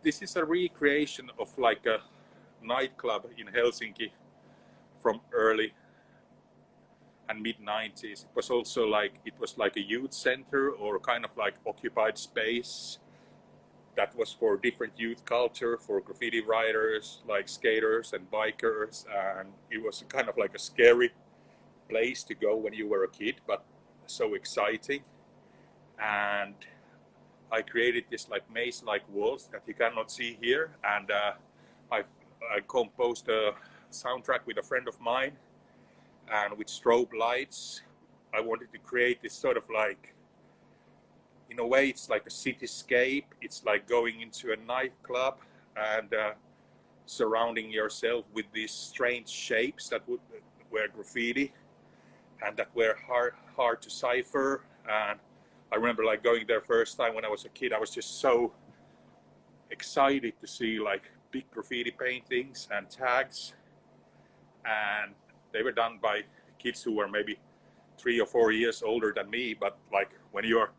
This is a recreation of like a nightclub in Helsinki from early and mid-90s. It was also like, it was like a youth center or kind of like occupied space that was for different youth culture, for graffiti writers, like skaters and bikers. And it was kind of like a scary place to go when you were a kid, but so exciting. And I created this like maze-like walls that you cannot see here. And I composed a soundtrack with a friend of mine, and with strobe lights, I wanted to create this sort of like, in a way, it's like a cityscape. It's like going into a nightclub and surrounding yourself with these strange shapes that were graffiti and that were hard to cipher. And I remember like going there first time when I was a kid. I was just so excited to see like big graffiti paintings and tags, and they were done by kids who were maybe 3 or 4 years older than me. But like when you're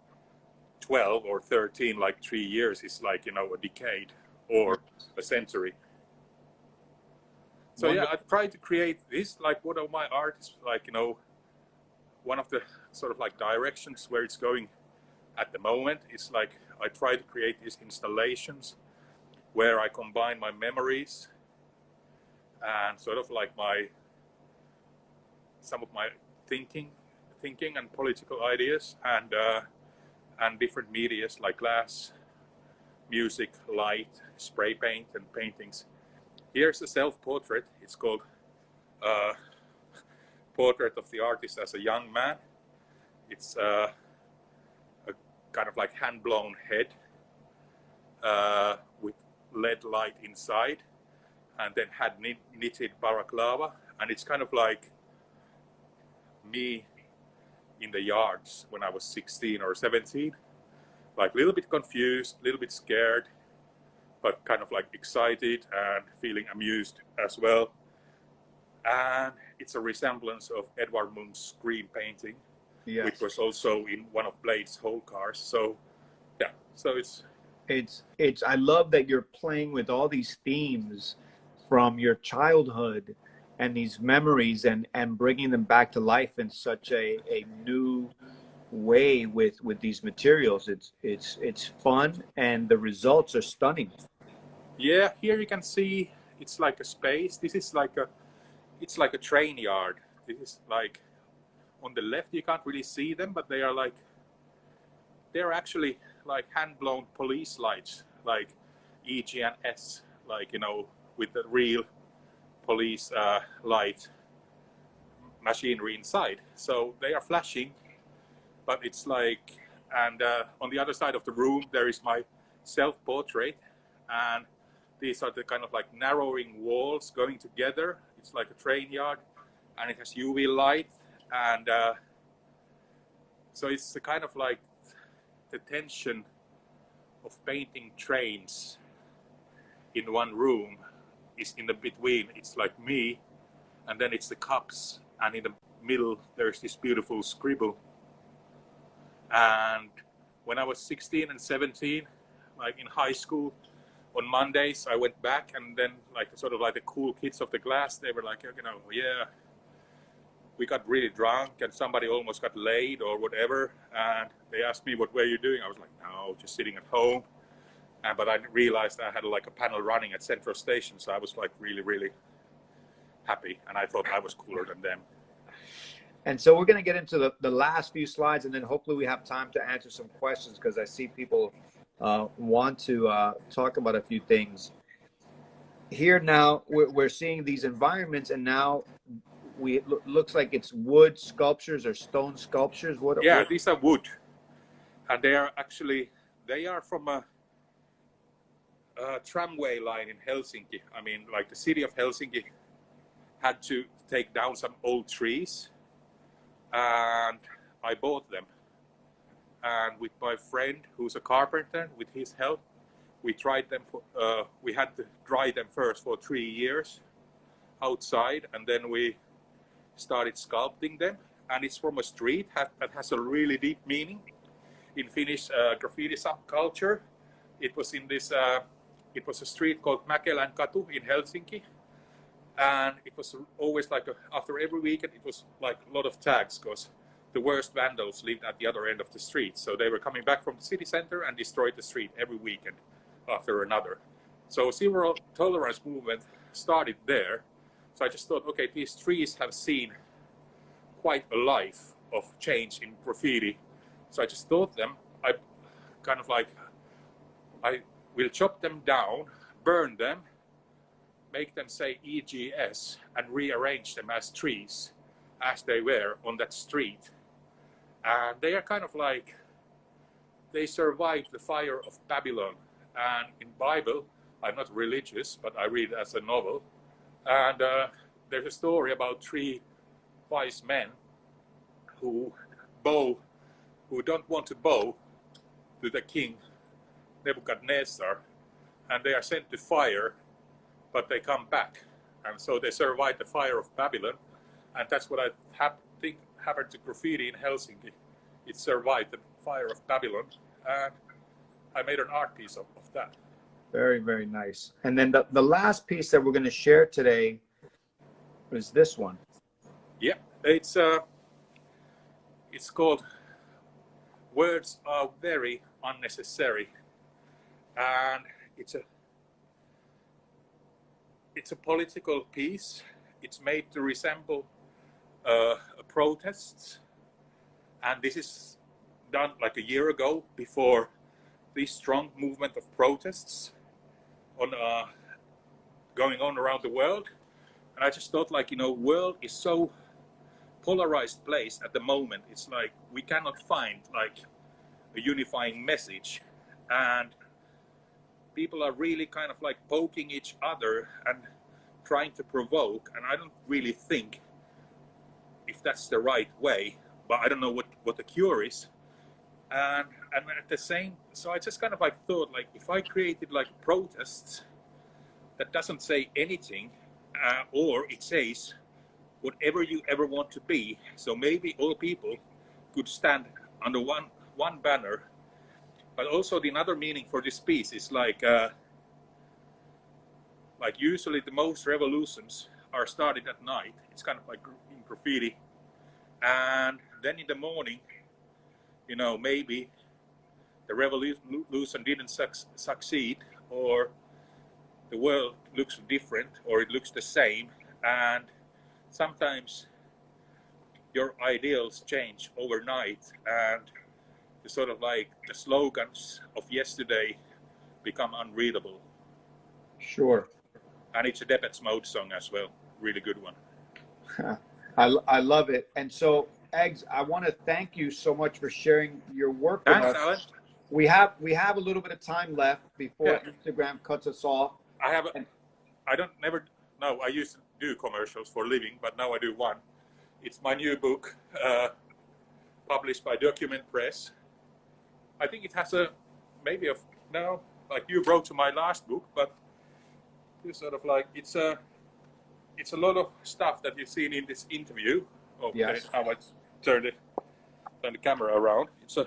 12 or 13, like 3 years is like, you know, a decade or a century. So yeah, I tried to create this, like one of my art is like, you know, one of the sort of like directions where it's going at the moment is like, I try to create these installations where I combine my memories and sort of like some of my thinking and political ideas and different medias like glass, music, light, spray paint, and paintings. Here's a self-portrait. It's called Portrait of the Artist as a Young Man. It's a kind of like hand-blown head with LED light inside, and then had knitted balaclava. And it's kind of like me in the yards when I was 16 or 17, like a little bit confused, a little bit scared, but kind of like excited and feeling amused as well. And it's a resemblance of Edvard Munch's Scream painting, yes, which was also in one of Blade's whole cars. So yeah, so it's I love that you're playing with all these themes from your childhood and these memories and bringing them back to life in such a new way with these materials. It's fun, and the results are stunning. Yeah, here you can see it's like a space. This is like it's like a train yard. This is like on the left, you can't really see them, but they're actually like hand-blown police lights, like EGS, like, you know, with the real police light machinery inside. So they are flashing, but it's like, and on the other side of the room, there is my self-portrait, and these are the kind of like narrowing walls going together. It's like a train yard, and it has UV light, and so it's the kind of like the tension of painting trains in one room is in the between. It's like me, and then it's the cops, and in the middle there's this beautiful scribble. And when I was 16 and 17, like in high school, on Mondays I went back, and then like sort of like the cool kids of the class, they were like, you know, yeah, we got really drunk and somebody almost got laid or whatever, and they asked me, what were you doing? I was like, no, just sitting at home. But I realized I had like a panel running at Central Station, so I was like really happy, and I thought I was cooler than them. And so we're going to get into the last few slides, and then hopefully we have time to answer some questions, because I see people want to talk about a few things. Here now, we're seeing these environments, and now looks like it's wood sculptures or stone sculptures. Yeah, these are wood, and they are from a tramway line in Helsinki. I mean, like the city of Helsinki had to take down some old trees, and I bought them. And with my friend, who's a carpenter, with his help, we tried them. We had to dry them first for 3 years outside, and then we started sculpting them. And it's from a street that has a really deep meaning in Finnish graffiti subculture. It was in this. It was a street called Mäkelän Katu in Helsinki, And it was always like after every weekend, it was like a lot of tags because the worst vandals lived at the other end of the street. So they were coming back from the city center and destroyed the street every weekend after another. So zero tolerance movement started there. So I just thought, okay, these trees have seen quite a life of change in graffiti. So I just thought I kind of like, I will chop them down, burn them, make them say EGS, and rearrange them as trees as they were on that street. And they are kind of like, they survived the fire of Babylon. And in Bible, I'm not religious, but I read it as a novel. And there's a story about 3 wise men who don't want to bow to the king Nebuchadnezzar, and they are sent to fire, but they come back, and so they survived the fire of Babylon. And that's what I think happened to graffiti in Helsinki. It survived the fire of Babylon, and I made an art piece of that. Very, very nice. And then the last piece that we're going to share today is this one. Yeah, it's called Words Are Very Unnecessary, and it's a political piece. It's made to resemble a protest, and this is done like a year ago before this strong movement of protests going on around the world. And I just thought, like, world is so polarized place at the moment. It's like we cannot find like a unifying message, and people are really kind of like poking each other and trying to provoke. And I don't really think if that's the right way, but I don't know what the cure is. And at the same, so I just kind of like thought, like, if I created like protests that doesn't say anything, or it says whatever you ever want to be, so maybe all people could stand under one banner. But also the another meaning for this piece is like usually the most revolutions are started at night. It's kind of like in graffiti, and then in the morning, maybe the revolution didn't succeed, or the world looks different, or it looks the same. And sometimes your ideals change overnight, and the sort of like the slogans of yesterday become unreadable. Sure. And it's a Depeche Mode song as well. Really good one. I love it. And so, Eggs, I want to thank you so much for sharing your work with us. Alan. We have a little bit of time left before Instagram cuts us off. I used to do commercials for a living, but now I do one. It's my new book, published by Document Press. I think it has like you wrote to my last book, but it's sort of like, it's a lot of stuff that you've seen in this interview. Okay, yes. How I turn the camera around. It's a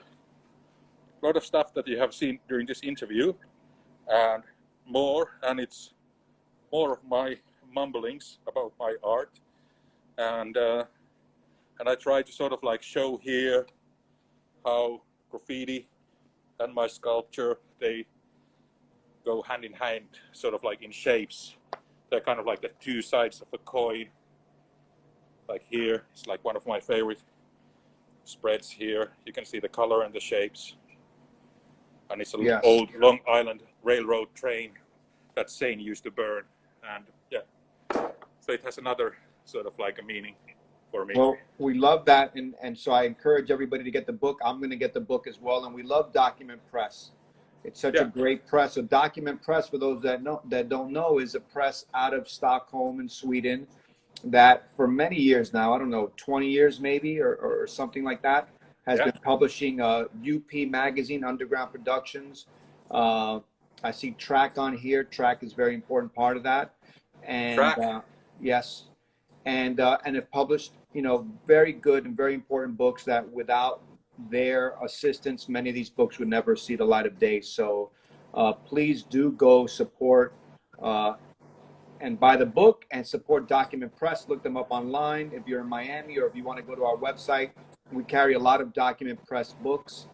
lot of stuff that you have seen during this interview, and it's more of my mumblings about my art, and I try to sort of like show here how graffiti and my sculpture, they go hand in hand, sort of like in shapes. They're kind of like the two sides of a coin. Like here, it's like one of my favorite spreads here. You can see the color and the shapes. And it's an old Long Island Railroad train that Seine used to burn. And yeah, so it has another sort of like a meaning for me. Well, we love that. And so I encourage everybody to get the book. I'm going to get the book as well. And we love Document Press. It's such a great press. So Document Press, for those that don't know, is a press out of Stockholm in Sweden that for many years now, I don't know, 20 years maybe, or something like that, has been publishing UP Magazine, Underground Productions. I see Track on here. Track is a very important part of that. And yes. And have published, very good and very important books that without their assistance, many of these books would never see the light of day. So please do go support and buy the book and support Document Press. Look them up online if you're in Miami, or if you want to go to our website. We carry a lot of Document Press books,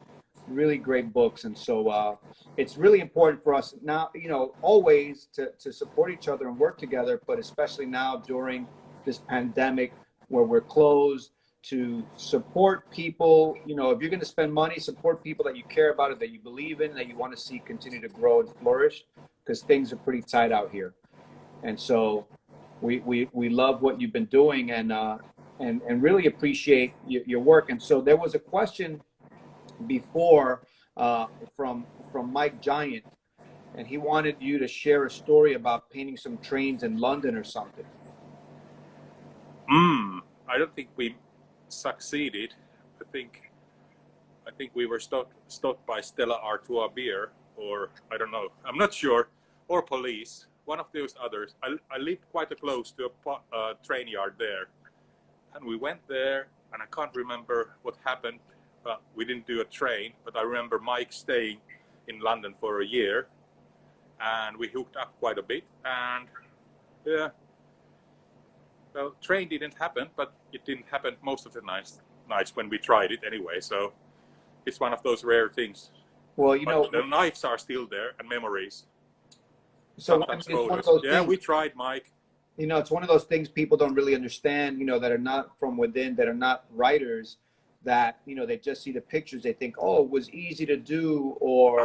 really great books. And so it's really important for us now, you know, always to support each other and work together, but especially now during this pandemic where we're closed, to support people. You know, if you're going to spend money, support people that you care about it, that you believe in, that you want to see continue to grow and flourish, because things are pretty tight out here. And so we love what you've been doing, and really appreciate your work. And so there was a question before from Mike Giant, and he wanted you to share a story about painting some trains in London or something. I don't think we succeeded. I think we were stopped by Stella Artois beer, or I don't know, I'm not sure, or police, one of those others. I lived quite close to a train yard there, and we went there, and I can't remember what happened. We didn't do a train, but I remember Mike staying in London for a year, and we hooked up quite a bit. And yeah, well, train didn't happen, but it didn't happen most of the nights when we tried it anyway. So it's one of those rare things. Well, you know, the knives are still there, and memories. So I mean, it's one of those things, we tried, Mike. You know, it's one of those things people don't really understand, you know, that are not from within, that are not writers, that, you know, they just see the pictures, they think, oh, it was easy to do, or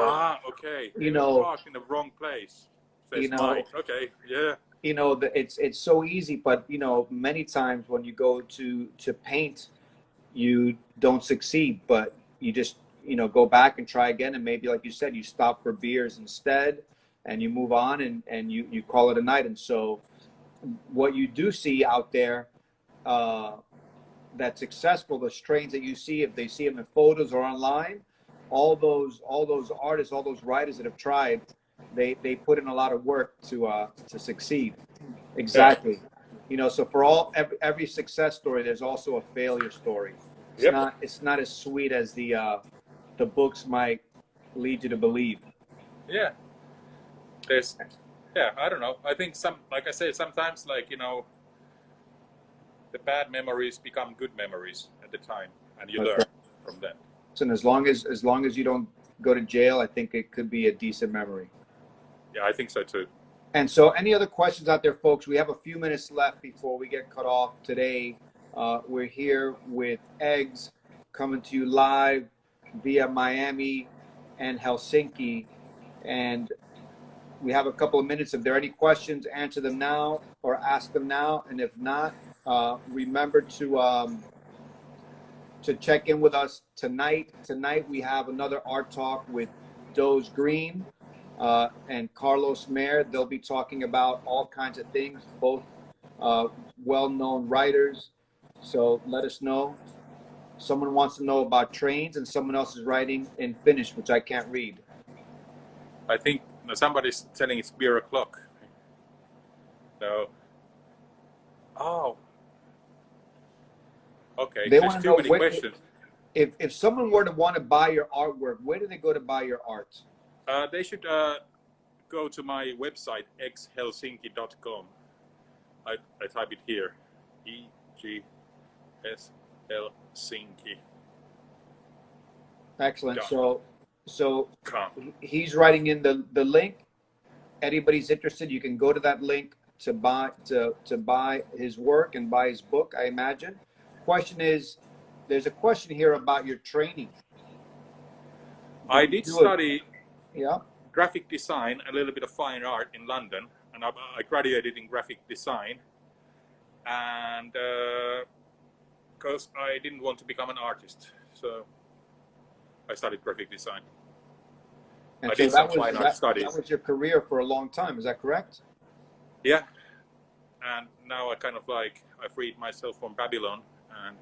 okay, you know, in the wrong place, says you know, Mike. Okay, yeah, you know, it's so easy, but you know, many times when you go to paint, you don't succeed, but you just, you know, go back and try again, and maybe, like you said, you stop for beers instead, and you move on, and you call it a night. And so what you do see out there that's successful, the strains that you see, if they see them in photos or online, all those artists, all those writers that have tried, they put in a lot of work to succeed. Exactly. You know, so for every success story, there's also a failure story. It's not as sweet as the books might lead you to believe. Yeah. I don't know. I think like I say, sometimes, like, you know, the bad memories become good memories at the time, and you learn from them. And as long as you don't go to jail, I think it could be a decent memory. Yeah, I think so too. And so, any other questions out there, folks? We have a few minutes left before we get cut off today. We're here with Eggs, coming to you live via Miami and Helsinki, and we have a couple of minutes. If there are any questions, answer them now or ask them now. And if not, remember to check in with us tonight. Tonight we have another art talk with Doze Green and Carlos Mayer. They'll be talking about all kinds of things, both well-known writers. So let us know. Someone wants to know about trains, and someone else is writing in Finnish, which I can't read. I think somebody's telling it's beer o'clock. So, okay. They There's want to too know many questions. If someone were to want to buy your artwork, where do they go to buy your art? They should go to my website, xhelsinki.com. I type it here, EGS Helsinki. Excellent. So he's writing in the link. Anybody's interested, you can go to that link to buy his work and buy his book, I imagine. Question is, there's a question here about your training. I did study yeah, graphic design, a little bit of fine art in London, and I graduated in graphic design, and because I didn't want to become an artist, so I studied graphic design. and I so did some fine art studies. That was your career for a long time, is that correct? Yeah, and now I kind of like, I freed myself from Babylon and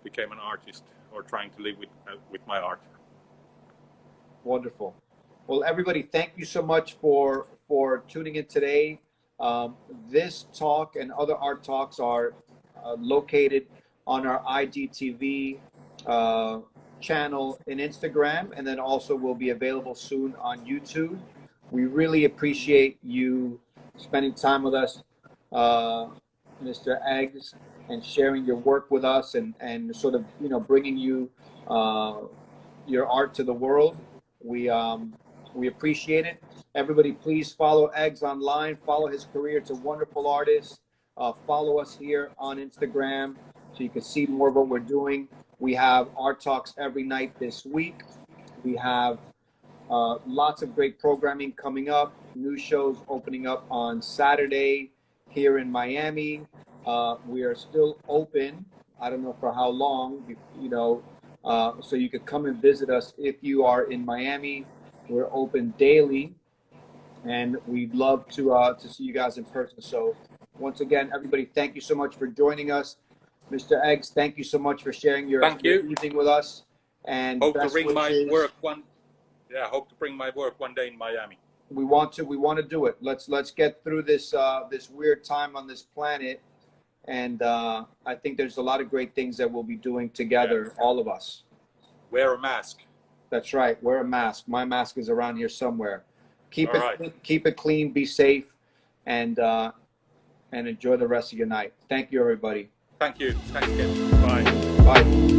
became an artist, or trying to live with my art. Wonderful. Well, everybody, thank you so much for tuning in today. This talk and other art talks are located on our IGTV channel in Instagram, and then also will be available soon on YouTube. We really appreciate you spending time with us. Mr. Eggs, and sharing your work with us, and sort of, you know, bringing you your art to the world. We appreciate it. Everybody, please follow Eggs online. Follow his career. It's a wonderful artist. Follow us here on Instagram so you can see more of what we're doing. We have art talks every night this week. We have lots of great programming coming up. New shows opening up on Saturday here in Miami. We are still open. I don't know for how long, you know, so you could come and visit us if you are in Miami. We're open daily, and we'd love to see you guys in person. So once again, everybody, thank you so much for joining us. Mr. Eggs, thank you so much for sharing your evening with us. And hope to bring wishes. my work one. Yeah, hope to bring my work one day in Miami. We want to do it. Let's get through this this weird time on this planet, and I think there's a lot of great things that we'll be doing together, all of us. Wear a mask. That's right. Wear a mask. My mask is around here somewhere. Keep it clean. Be safe, and enjoy the rest of your night. Thank you, everybody. Thank you. Thanks again. Bye. Bye.